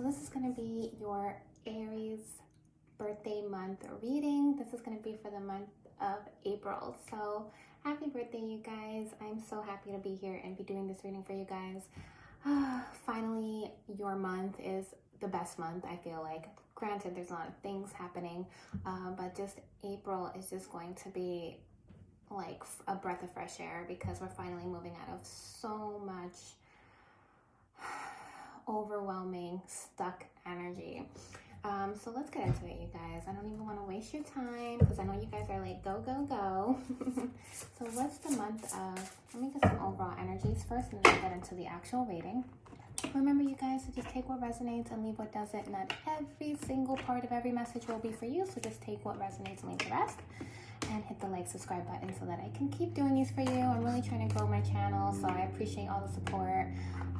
So this is going to be your Aries birthday month reading. This is going to be for the month of April. So happy birthday, you guys. I'm so happy to be here and be doing this reading for you guys. Finally, your month is the best month, I feel like. Granted, there's a lot of things happening, but just April is just going to be like a breath of fresh air because we're finally moving out of so much overwhelming, stuck energy. So let's get into it, you guys. I don't even want to waste your time because I know you guys are like, go, go, go. So what's the month of, let me get some overall energies first and then we'll get into the actual reading. Remember, you guys, to just take what resonates and leave what doesn't. Not every single part of every message will be for you, so just take what resonates and leave the rest. And hit the like, subscribe button so that I can keep doing these for you. I'm really trying to grow my channel, so I appreciate all the support.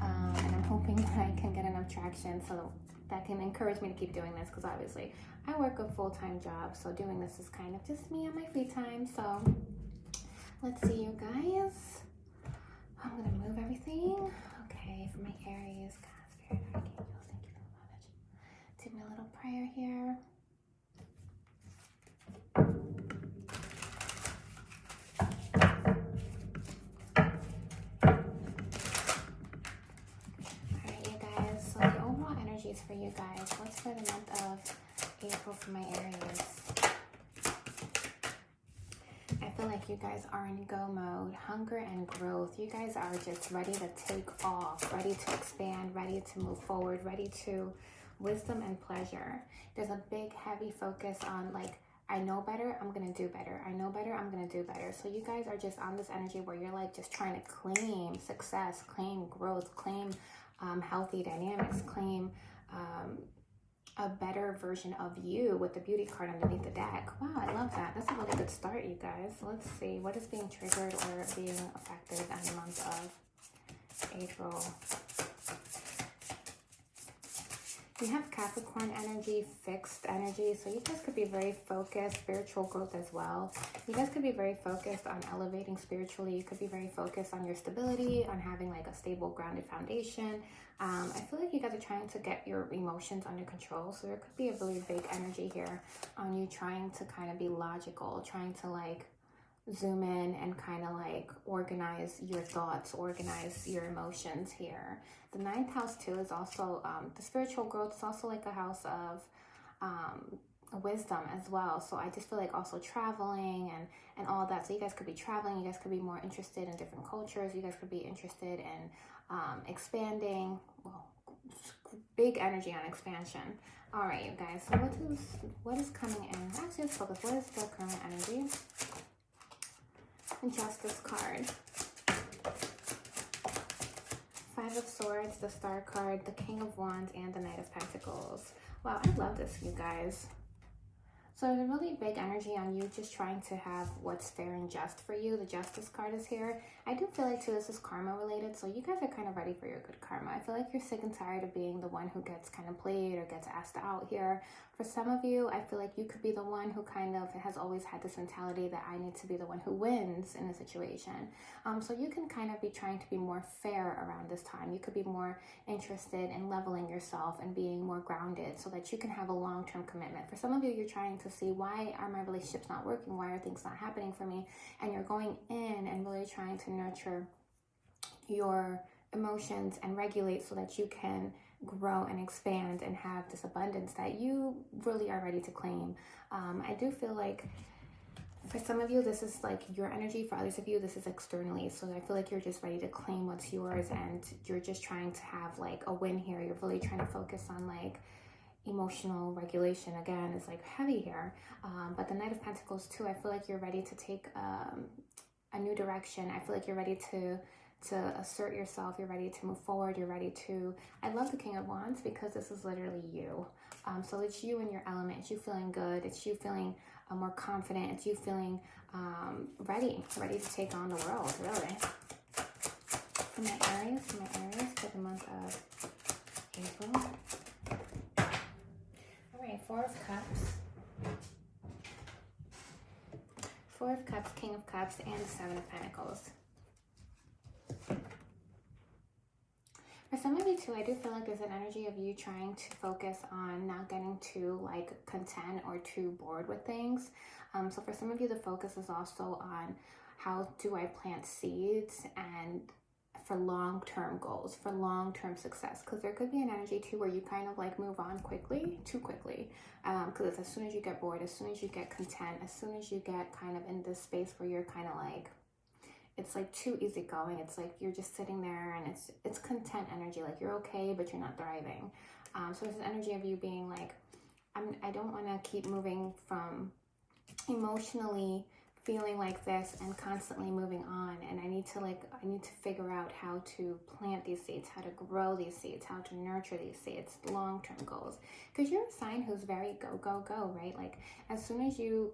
And I'm hoping that I can get enough traction so that can encourage me to keep doing this, because obviously I work a full-time job, so doing this is kind of just me on my free time. So let's see, you guys. I'm gonna move everything. Okay, for my Aries, God, Spirit, Archangels, thank you for the knowledge. Do my little prayer here. For you guys, what's for the month of April for my Aries? I feel like you guys are in go mode, hunger and growth. You guys are just ready to take off, ready to expand, ready to move forward, ready to wisdom and pleasure. There's a big heavy focus on like, I know better, I'm gonna do better. I know better, I'm gonna do better. So you guys are just on this energy where you're like just trying to claim success, claim growth, claim healthy dynamics, claim a better version of you with the beauty card underneath the deck. Wow, I love that. That's a really good start, you guys. Let's see what is being triggered or being affected in the month of April. We have Capricorn energy, fixed energy, so you guys could be very focused, spiritual growth as well. You guys could be very focused on elevating spiritually. You could be very focused on your stability, on having like a stable, grounded foundation. I feel like you guys are trying to get your emotions under control, so there could be a really big energy here on you trying to kind of be logical, trying to like zoom in and kind of like organize your thoughts, organize your emotions here. The 9th house too is also the spiritual growth. It's also like a house of wisdom as well. So I just feel like also traveling and all that. So you guys could be traveling. You guys could be more interested in different cultures. You guys could be interested in expanding. Well, big energy on expansion. All right, you guys. So what is coming in? Actually, let's focus. What is the current energy? Justice card. 5 of Swords, the Star card, the King of Wands, and the Knight of Pentacles. Wow, I love this, you guys. So there's a really big energy on you just trying to have what's fair and just for you. The Justice card is here. I do feel like too this is karma related, so you guys are kind of ready for your good karma. I feel like you're sick and tired of being the one who gets kind of played or gets asked out here. For some of you, I feel like you could be the one who kind of has always had this mentality that I need to be the one who wins in a situation. So you can kind of be trying to be more fair around this time. You could be more interested in leveling yourself and being more grounded so that you can have a long-term commitment. For some of you, you're trying to see, why are my relationships not working? Why are things not happening for me? And you're going in and really trying to nurture your emotions and regulate so that you can grow and expand and have this abundance that you really are ready to claim. I do feel like for some of you, this is like your energy. For others of you, this is externally. So I feel like you're just ready to claim what's yours and you're just trying to have like a win here. You're really trying to focus on like emotional regulation. Again, is like heavy here. But the Knight of Pentacles too, I feel like you're ready to take a new direction. I feel like you're ready to assert yourself. You're ready to move forward. You're ready to, I love the King of Wands because this is literally you. So it's you in your element. It's you feeling good. It's you feeling more confident. It's you feeling ready to take on the world, really. For my Aries, for the month of April. All right, 4 of Cups. 4 of Cups, King of Cups, and the 7 of Pentacles. For some of you, honestly too, I do feel like there's an energy of you trying to focus on not getting too like content or too bored with things. So for some of you, the focus is also on how do I plant seeds and for long-term goals, for long-term success, because there could be an energy too where you kind of like move on quickly, too quickly, because as soon as you get bored, as soon as you get content, as soon as you get kind of in this space where you're kind of like, it's like too easygoing, it's like you're just sitting there and it's content energy, like you're okay but you're not thriving. So there's an energy of you being like, I don't want to keep moving from emotionally feeling like this and constantly moving on, and I need to figure out how to plant these seeds, how to grow these seeds, how to nurture these seeds, long-term goals, because you're a sign who's very go go go, right? Like as soon as you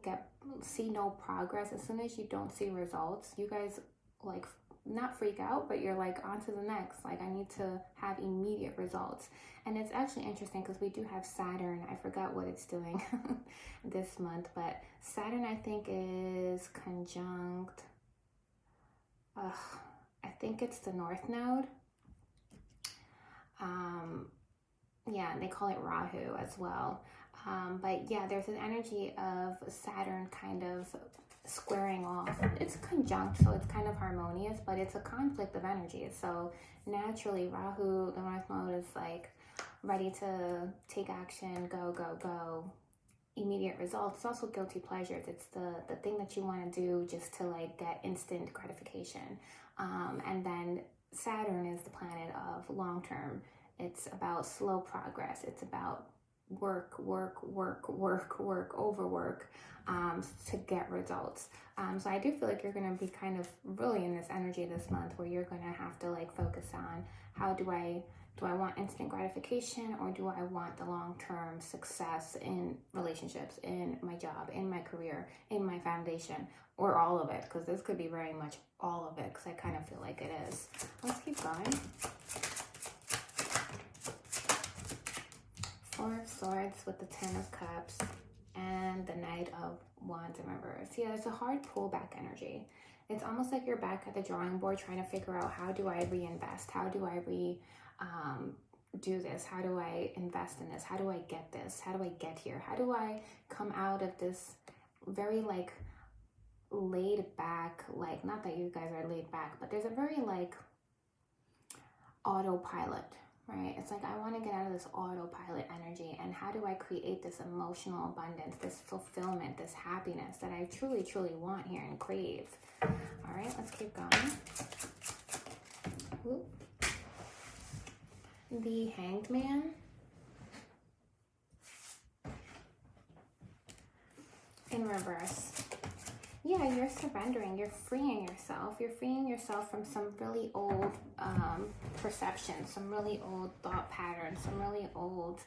see no progress, as soon as you don't see results, you guys like not freak out, but you're like on to the next, like I need to have immediate results. And it's actually interesting because we do have Saturn, I forgot what it's doing this month, but Saturn I think is conjunct, I think it's the North Node. Yeah, they call it Rahu as well. But yeah, there's an energy of Saturn kind of squaring off. It's conjunct, so it's kind of harmonious, but it's a conflict of energy. So naturally, Rahu, the North Node, is like ready to take action, go, go, go, immediate results. It's also guilty pleasures. It's the thing that you want to do just to like get instant gratification. And then Saturn is the planet of long-term. It's about slow progress. It's about work, overwork to get results. So I do feel like you're going to be kind of really in this energy this month where you're going to have to like focus on how do I want instant gratification, or do I want the long-term success in relationships, in my job, in my career, in my foundation, or all of it? Because this could be very much all of it, because I kind of feel like it is. Let's keep going. Four of Swords with the Ten of Cups and the Knight of Wands and Reverse. Yeah, there's a hard pullback energy. It's almost like you're back at the drawing board trying to figure out, how do I reinvest? How do I do this? How do I invest in this? How do I get this? How do I get here? How do I come out of this very like laid back, like, not that you guys are laid back, but there's a very like autopilot, right? It's like, I want to get out of this autopilot energy, and how do I create this emotional abundance, this fulfillment, this happiness that I truly, truly want here and crave? All right, let's keep going. Ooh. The Hanged Man. In reverse. Yeah, you're surrendering, you're freeing yourself. You're freeing yourself from some really old perceptions, some really old thought patterns, some really old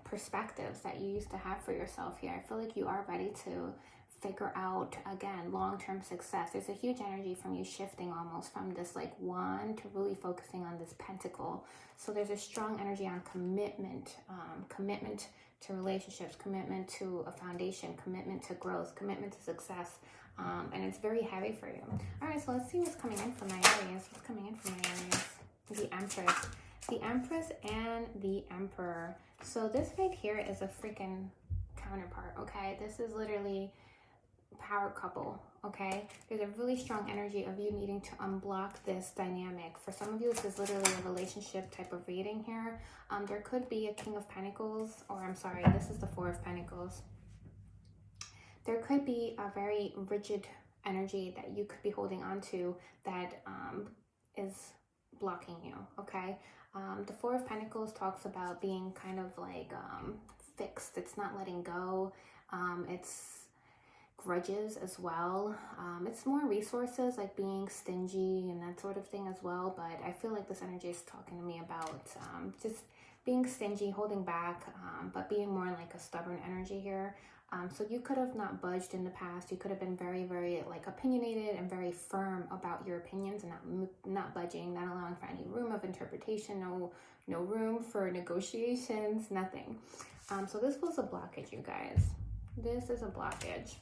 perspectives that you used to have for yourself here. I feel like you are ready to figure out, again, long-term success. There's a huge energy from you shifting almost from this like wand to really focusing on this pentacle. So there's a strong energy on commitment, commitment to relationships, commitment to a foundation, commitment to growth, commitment to success, and it's very heavy for you. All right, so let's see what's coming in for my Aries. What's coming in for my Aries? The Empress and the Emperor. So this right here is a freaking counterpart, okay? This is literally power couple, okay? There's a really strong energy of you needing to unblock this dynamic. For some of you, this is literally a relationship type of reading here. There could be a King of Pentacles, or I'm sorry, this is the Four of Pentacles. There could be a very rigid energy that you could be holding on to that is blocking you, okay? The Four of Pentacles talks about being kind of like fixed. It's not letting go. It's grudges as well. It's more resources, like being stingy and that sort of thing as well. But I feel like this energy is talking to me about just being stingy, holding back, but being more like a stubborn energy here. So you could have not budged in the past. You could have been very, very like opinionated and very firm about your opinions and not budging, not allowing for any room of interpretation, no room for negotiations, nothing. So this was a blockage, you guys. This is a blockage.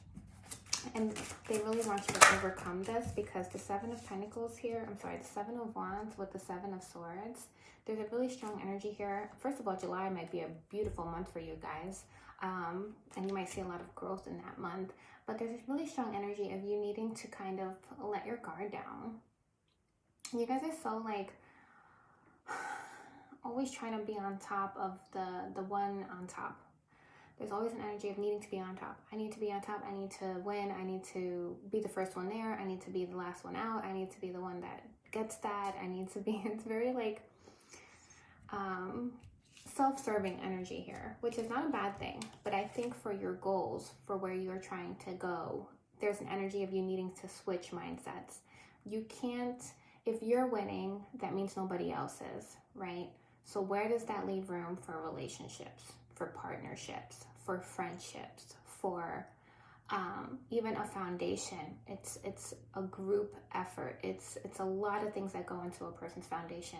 And they really want you to overcome this because the Seven of Pentacles here, the Seven of Wands with the Seven of Swords, there's a really strong energy here. First of all, July might be a beautiful month for you guys. And you might see a lot of growth in that month. But there's a really strong energy of you needing to kind of let your guard down. You guys are so like always trying to be on top of the one on top. There's always an energy of needing to be on top. I need to be on top. I need to win. I need to be the first one there. I need to be the last one out. I need to be the one that gets that. I need to be, it's very like self-serving energy here, which is not a bad thing. But I think for your goals, for where you're trying to go, there's an energy of you needing to switch mindsets. You can't, if you're winning, that means nobody else is, right? So where does that leave room for relationships, for partnerships, for friendships, for even a foundation? It's a group effort. It's a lot of things that go into a person's foundation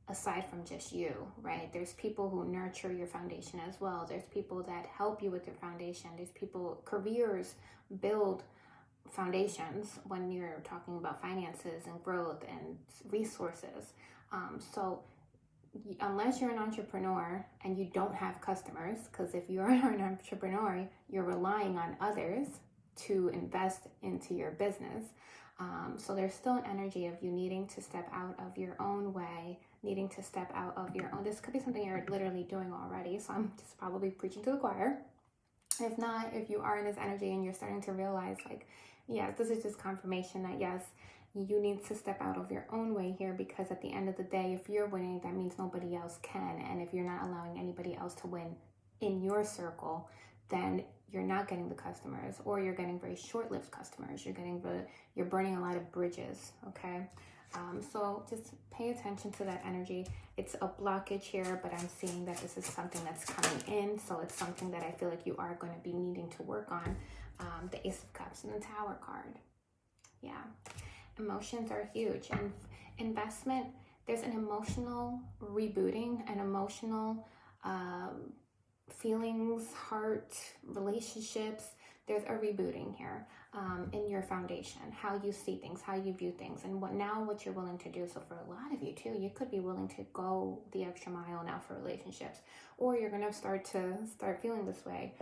aside from just you, right? There's people who nurture your foundation as well. There's people that help you with your foundation. There's people, careers build foundations when you're talking about finances and growth and resources. So unless you're an entrepreneur and you don't have customers, because if you're an entrepreneur, you're relying on others to invest into your business. So there's still an energy of you needing to step out of your own way, needing to step out of your own. This could be something you're literally doing already. So I'm just probably preaching to the choir. If not, if you are in this energy and you're starting to realize like, yeah, this is just confirmation that yes, you need to step out of your own way here, because at the end of the day, if you're winning, that means nobody else can. And if you're not allowing anybody else to win in your circle, then you're not getting the customers, or you're getting very short-lived customers. You're burning a lot of bridges, okay? So just pay attention to that energy. It's a blockage here, but I'm seeing that this is something that's coming in. So it's something that I feel like you are going to be needing to work on. The Ace of Cups and the Tower card. Yeah. Emotions are huge. And investment, there's an emotional rebooting, an emotional feelings, heart, relationships. There's a rebooting here in your foundation, how you see things, how you view things, and what you're willing to do. So for a lot of you too, you could be willing to go the extra mile now for relationships, or you're going to start feeling this way.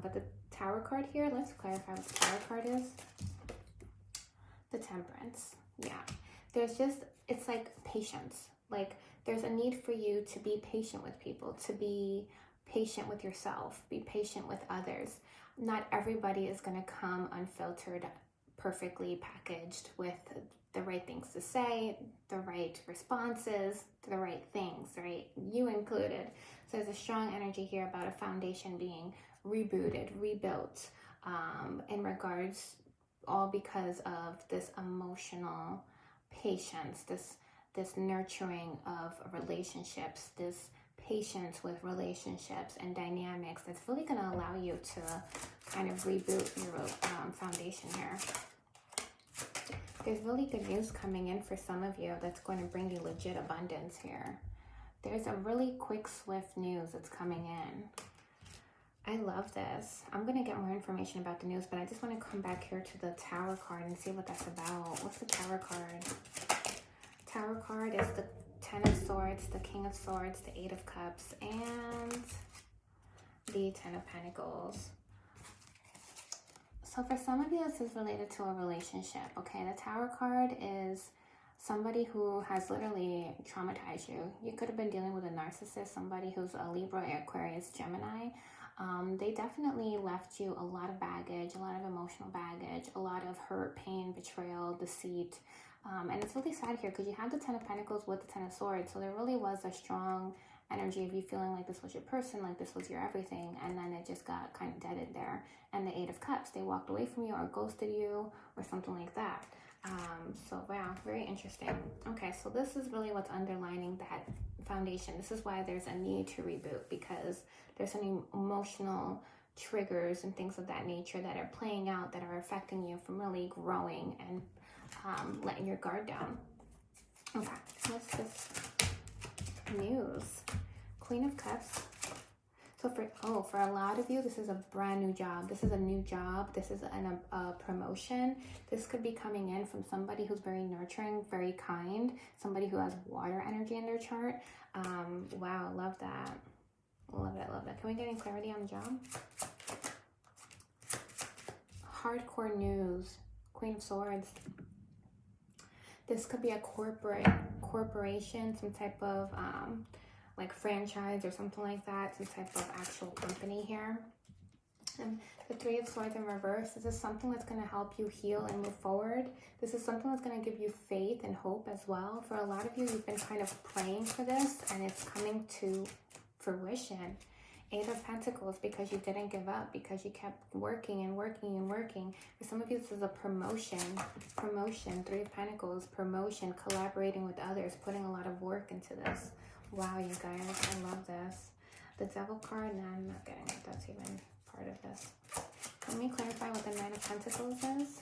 But the Tower card here, let's clarify what the Tower card is. The Temperance. Yeah. It's like patience. Like there's a need for you to be patient with people, to be patient with yourself, be patient with others. Not everybody is going to come unfiltered, perfectly packaged with the right things to say, the right responses, the right things, right? You included. So there's a strong energy here about a foundation being rebooted, rebuilt, in regards, all because of this emotional patience, this nurturing of relationships, this patience with relationships and dynamics that's really going to allow you to kind of reboot your foundation here. There's really good news coming in for some of you that's going to bring you legit abundance here. There's a really quick, swift news that's coming in. I love this. I'm going to get more information about the news, but I just want to come back here to the Tower card and see what that's about. What's the Tower card? Tower card is the Ten of Swords, the King of Swords, the Eight of Cups, and the Ten of Pentacles. So for some of you, this is related to a relationship, okay? The Tower card is somebody who has literally traumatized you. You could have been dealing with a narcissist, somebody who's a Libra, Aquarius, Gemini. They definitely left you a lot of baggage, a lot of emotional baggage, a lot of hurt, pain, betrayal, deceit. And it's really sad here because you have the Ten of Pentacles with the Ten of Swords. So there really was a strong energy of you feeling like this was your person, like this was your everything. And then it just got kind of deaded there. And the Eight of Cups, they walked away from you or ghosted you or something like that. So wow, very interesting. Okay, so this is really what's underlining that foundation. This is why there's a need to reboot, because there's some emotional triggers and things of that nature that are playing out that are affecting you from really growing and letting your guard down. Okay, what's this news? Queen of Cups. So for a lot of you, this is a brand new job. This is a new job. This is a promotion. This could be coming in from somebody who's very nurturing, very kind, somebody who has water energy in their chart. Wow, love that. Love it, love it. Can we get any clarity on the job? Hardcore news. Queen of Swords. This could be a corporation, some type of like franchise or something like that, some type of actual company here. And the Three of Swords in reverse, this is something that's going to help you heal and move forward. This is something that's going to give you faith and hope as well. For a lot of you, you've been kind of praying for this and it's coming to fruition. Eight of Pentacles, because you didn't give up, because you kept working and working and working. For some of you, this is a promotion. Three of Pentacles, promotion, collaborating with others, putting a lot of work into this. Wow, you guys, I love this. The Devil card, no, I'm not getting it. That's even part of this. Let me clarify what the Nine of Pentacles is.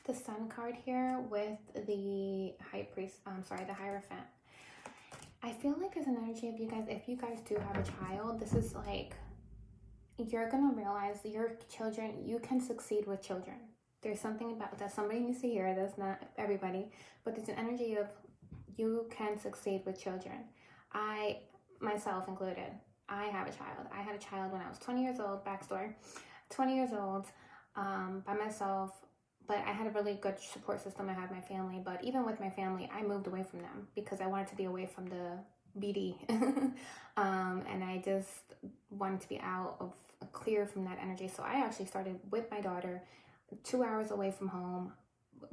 The Sun card here with the High Priest, the Hierophant. I feel like there's an energy of you guys, if you guys do have a child, this is like, you're going to realize that your children, you can succeed with children. There's something about that somebody needs to hear. That's not everybody, but there's an energy of you can succeed with children. I, myself included, I have a child. I had a child when I was 20 years old, backstory, 20 years old, by myself. But I had a really good support system. I had my family. But even with my family, I moved away from them because I wanted to be away from the BD. And I just wanted to be out of clear from that energy. So I actually started with my daughter 2 hours away from home,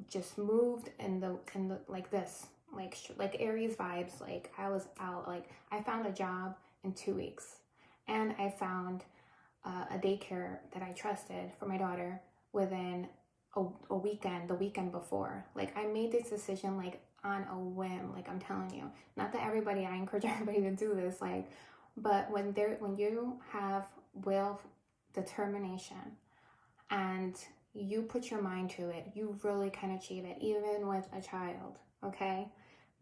just moved in the like this, like Aries vibes. Like I was out, like I found a job in 2 weeks and I found a daycare that I trusted for my daughter within a weekend, the weekend before. Like I made this decision like on a whim, like I'm telling you. Not that everybody, I encourage everybody to do this, like, but when you have will, determination, and you put your mind to it, you really can achieve it, even with a child, okay?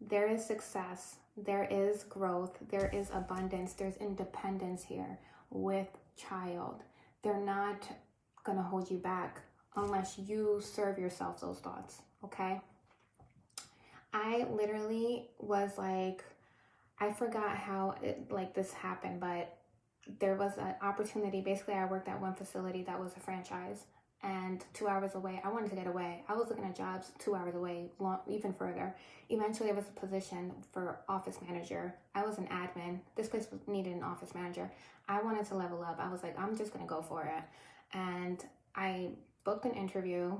There is success, there is growth, there is abundance, there's independence here with child. They're not gonna hold you back unless you serve yourself those thoughts, okay? I literally was like, I forgot how this happened, but there was an opportunity. Basically, I worked at one facility that was a franchise, and 2 hours away, I wanted to get away. I was looking at jobs 2 hours away, even further. Eventually, there was a position for office manager. I was an admin. This place needed an office manager. I wanted to level up. I was like, I'm just gonna go for it. And I booked an interview,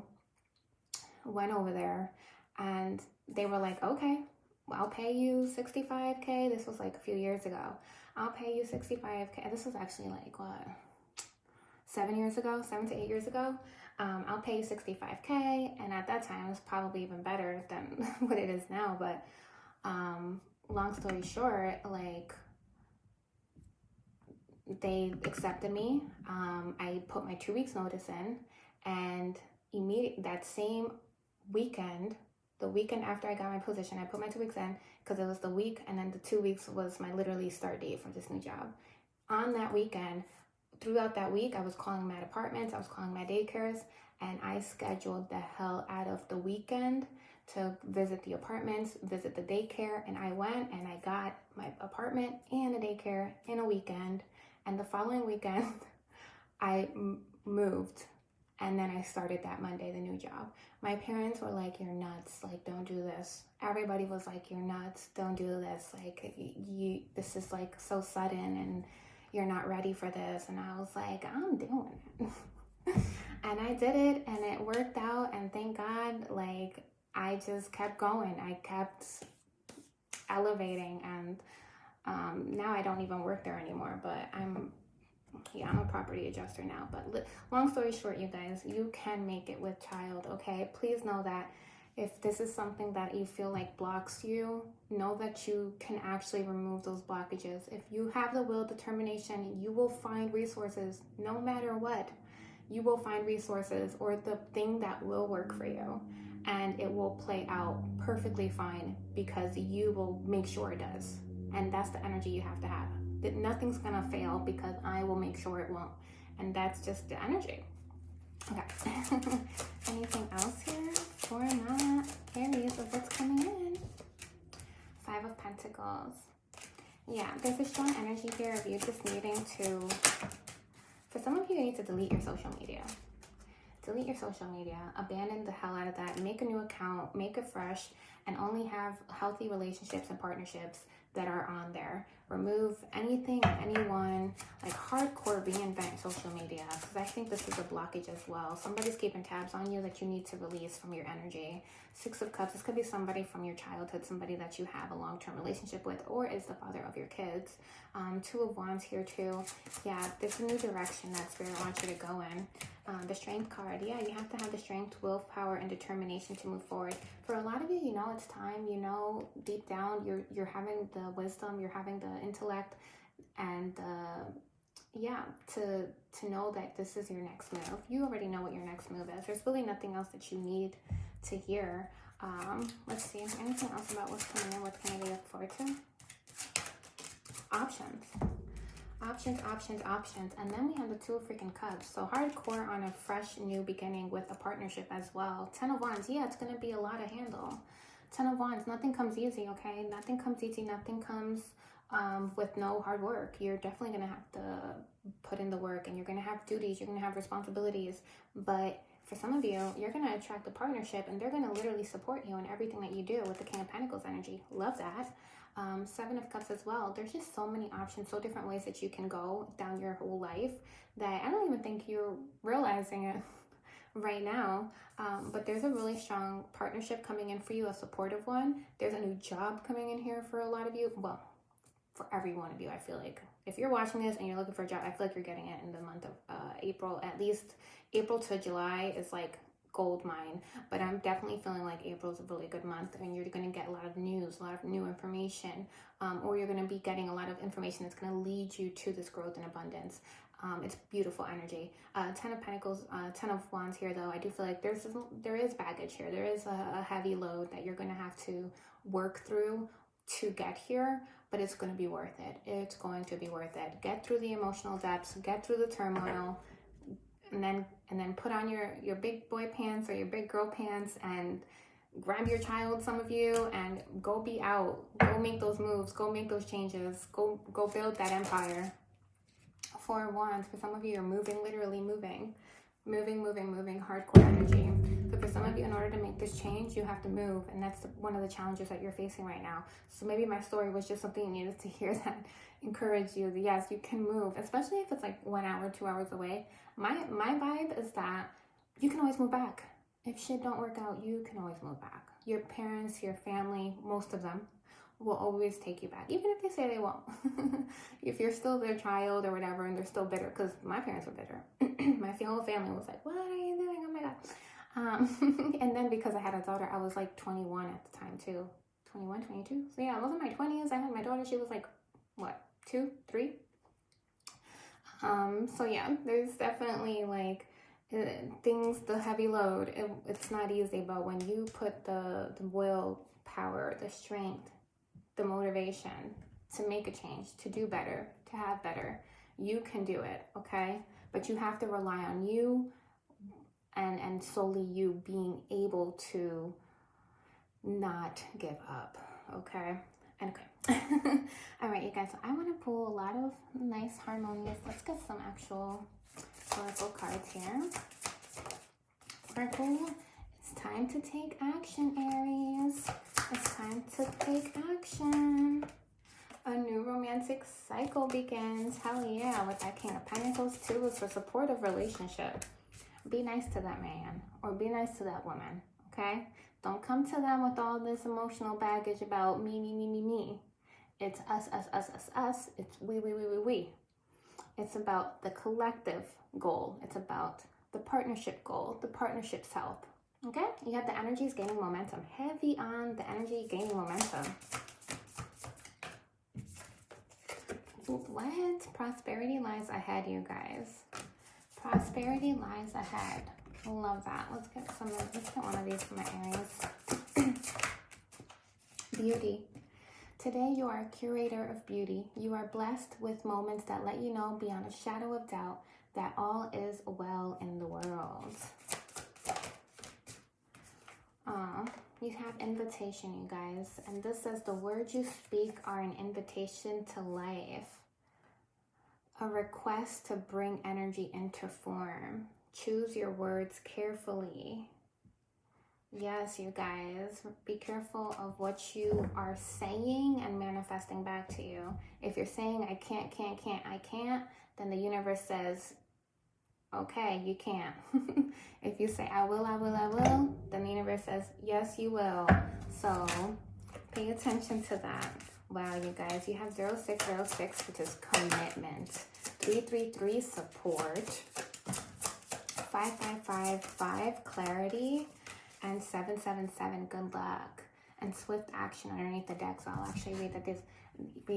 went over there, and they were like, okay, I'll pay you $65K. This was like a few years ago. I'll pay you $65K. This was actually like, what, 7 to 8 years ago. I'll pay you $65K. And at that time, it was probably even better than what it is now. But long story short, like, they accepted me. I put my 2 weeks notice in, and immediately that same weekend, the weekend after I got my position, I put my 2 weeks in because it was the week, and then the 2 weeks was my literally start date for this new job. On that weekend, throughout that week, I was calling my apartments, I was calling my daycares, and I scheduled the hell out of the weekend to visit the apartments, visit the daycare, and I went and I got my apartment and a daycare in a weekend. And the following weekend, I moved, and then I started that Monday, the new job. My parents were like, you're nuts, like, don't do this. Everybody was like, you're nuts, don't do this. Like, this is like so sudden, and you're not ready for this. And I was like, I'm doing it. And I did it, and it worked out, and thank God, like, I just kept going. I kept elevating, and now I don't even work there anymore, but I'm a property adjuster now. But long story short, you guys, you can make it with child, okay? Please know that if this is something that you feel like blocks you, know that you can actually remove those blockages. If you have the will, determination, you will find resources no matter what. You will find resources or the thing that will work for you, and it will play out perfectly fine because you will make sure it does. And that's the energy you have to have. That nothing's gonna fail because I will make sure it won't. And that's just the energy. Okay. Anything else here for my Aries of what's coming in? 5 of Pentacles. Yeah, there's a strong energy here of you just needing to, for some of you, you need to delete your social media. Delete your social media, abandon the hell out of that, make a new account, make it fresh, and only have healthy relationships and partnerships that are on there. Remove anything and anyone, like hardcore reinvent social media, because I think this is a blockage as well. Somebody's keeping tabs on you that you need to release from your energy. 6 of Cups, this could be somebody from your childhood, somebody that you have a long-term relationship with, or is the father of your kids. 2 of Wands here too. Yeah, there's a new direction that Spirit wants you to go in. The Strength card, yeah, you have to have the strength, willpower, and determination to move forward. For a lot of you, you know it's time. You know deep down you're having the wisdom, you're having the intellect, and to know that this is your next move. You already know what your next move is. There's really nothing else that you need to hear. Let's see, anything else about what's coming in? What can I look forward to? Options. Options. And then we have the 2 of freaking Cups. So hardcore on a fresh new beginning with a partnership as well. 10 of Wands. Yeah, it's going to be a lot to handle. 10 of Wands. Nothing comes easy, okay? Nothing comes easy. Nothing comes with no hard work. You're definitely going to have to put in the work, and you're going to have duties. You're going to have responsibilities. But for some of you, you're going to attract a partnership, and they're going to literally support you in everything that you do with the King of Pentacles energy. Love that. 7 of Cups as well. There's just so many options, so different ways that you can go down your whole life that I don't even think you're realizing it right now. But there's a really strong partnership coming in for you, a supportive one. There's a new job coming in here for a lot of you. Well, for every one of you, I feel like. If you're watching this and you're looking for a job, I feel like you're getting it in the month of April. At least April to July is like gold mine, but I'm definitely feeling like April's a really good month, and you're going to get a lot of news, a lot of new information, or you're going to be getting a lot of information that's going to lead you to this growth and abundance. It's beautiful energy. 10 of Pentacles, 10 of Wands here though. I do feel like there is baggage here. There is a heavy load that you're going to have to work through to get here, but it's going to be worth it. It's going to be worth it. Get through the emotional depths, get through the turmoil, and then put on your big boy pants or your big girl pants and grab your child, some of you, and go be out. Go make those moves. Go make those changes. Go build that empire. 4 of Wands. For some of you, you're moving, literally moving. Moving, hardcore energy. So for some of you, in order to make this change, you have to move. And that's one of the challenges that you're facing right now. So maybe my story was just something you needed to hear that encourage you. Yes, you can move, especially if it's like 1 hour, 2 hours away. My vibe is that you can always move back. If shit don't work out, you can always move back. Your parents, your family, most of them will always take you back, even if they say they won't. If you're still their child or whatever, and they're still bitter, because my parents were bitter. My whole family was like, what are you doing? Oh my God. And then because I had a daughter, I was like 21 at the time too. 21, 22. So yeah, I was in my 20s. I had my daughter. She was like, what, 2, 3? So yeah, there's definitely like things, the heavy load, it's not easy, but when you put the will power, the strength, the motivation to make a change, to do better, to have better, you can do it, okay? But you have to rely on you and solely you being able to not give up, okay? Okay. All right, you guys, so I want to pull a lot of nice, harmonious, let's get some actual oracle cards here. Oracle, it's time to take action, Aries. It's time to take action. A new romantic cycle begins. Hell yeah, with that King of Pentacles too. It's a supportive relationship. Be nice to that man or be nice to that woman, okay? Don't come to them with all this emotional baggage about me. It's us. It's we. It's about the collective goal. It's about the partnership goal, the partnership's health. Okay? You have the energies gaining momentum. Heavy on the energy gaining momentum. What? Prosperity lies ahead, you guys. Prosperity lies ahead. Love that. Let's get one of these for my Aries. Beauty. Today, you are a curator of beauty. You are blessed with moments that let you know beyond a shadow of doubt that all is well in the world. You have invitation, you guys. And this says the words you speak are an invitation to life. A request to bring energy into form. Choose your words carefully. Yes, you guys, be careful of what you are saying and manifesting back to you. If you're saying, I can't, I can't, then the universe says, okay, you can't. If you say, I will, then the universe says, yes, you will. So pay attention to that. Wow, you guys, you have 0606, which is commitment. 333, support. 5555, clarity. And 777, good luck. And swift action underneath the deck. So I'll actually read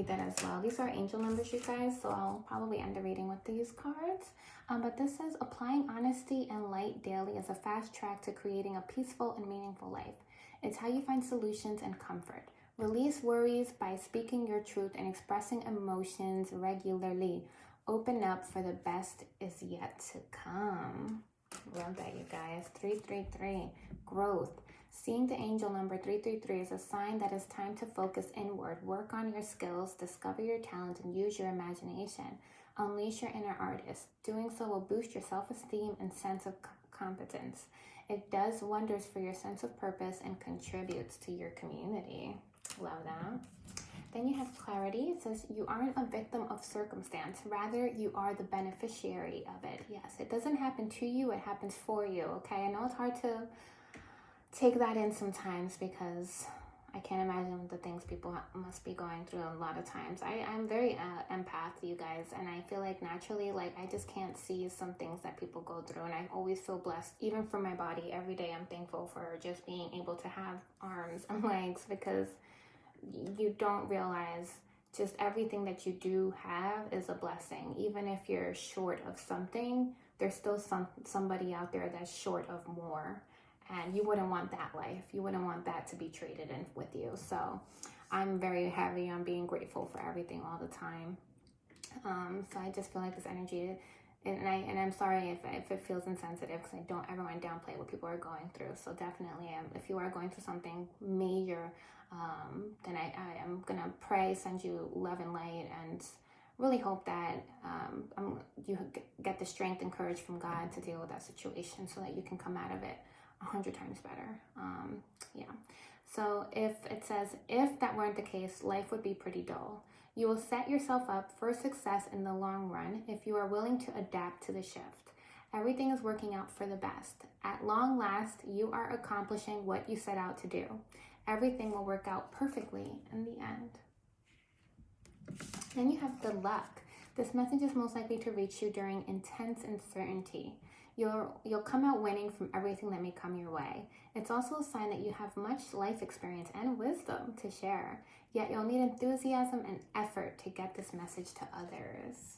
that as well. These are angel numbers, you guys. So I'll probably end the reading with these cards. But this says, applying honesty and light daily is a fast track to creating a peaceful and meaningful life. It's how you find solutions and comfort. Release worries by speaking your truth and expressing emotions regularly. Open up, for the best is yet to come. Love that, you guys. 333, growth. Seeing the angel number 333 is a sign that it's time to focus inward, work on your skills, discover your talent, and use your imagination. Unleash your inner artist. Doing so will boost your self-esteem and sense of competence. It does wonders for your sense of purpose and contributes to your community. Love that. Then you have clarity. It says you aren't a victim of circumstance. Rather, you are the beneficiary of it. Yes, it doesn't happen to you. It happens for you, okay? I know it's hard to take that in sometimes because I can't imagine the things people must be going through a lot of times. I'm very empath, you guys, and I feel like naturally, like, I just can't see some things that people go through, and I always feel blessed, even for my body. Every day I'm thankful for just being able to have arms and legs, because you don't realize just everything that you do have is a blessing. Even if you're short of something, there's still somebody out there that's short of more. And you wouldn't want that life. You wouldn't want that to be traded in with you. So I'm very heavy on being grateful for everything all the time. So I just feel like this energy, and I'm sorry if it feels insensitive, because I don't ever want to downplay what people are going through. So definitely, if you are going through something major, then I am going to pray, send you love and light, and really hope that you get the strength and courage from God to deal with that situation so that you can come out of it 100 times better. Yeah. So if it says, if that weren't the case, life would be pretty dull. You will set yourself up for success in the long run if you are willing to adapt to the shift. Everything is working out for the best. At long last, you are accomplishing what you set out to do. Everything will work out perfectly in the end. Then you have the luck. This message is most likely to reach you during intense uncertainty. You'll come out winning from everything that may come your way. It's also a sign that you have much life experience and wisdom to share, yet you'll need enthusiasm and effort to get this message to others.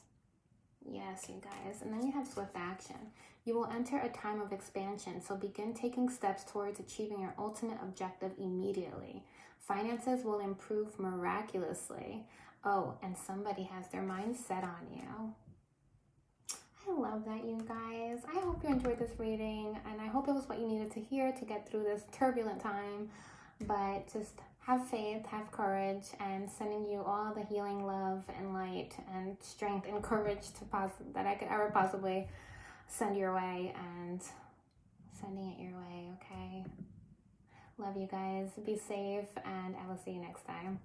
Yes, you guys. And then you have swift action. You will enter a time of expansion, so begin taking steps towards achieving your ultimate objective immediately. Finances will improve miraculously. Oh, and somebody has their mind set on you. I love that, you guys. I hope you enjoyed this reading, and I hope it was what you needed to hear to get through this turbulent time. But just have faith, have courage, and sending you all the healing love and light and strength and courage that I could ever possibly send your way, and sending it your way, okay? Love you guys. Be safe, and I will see you next time.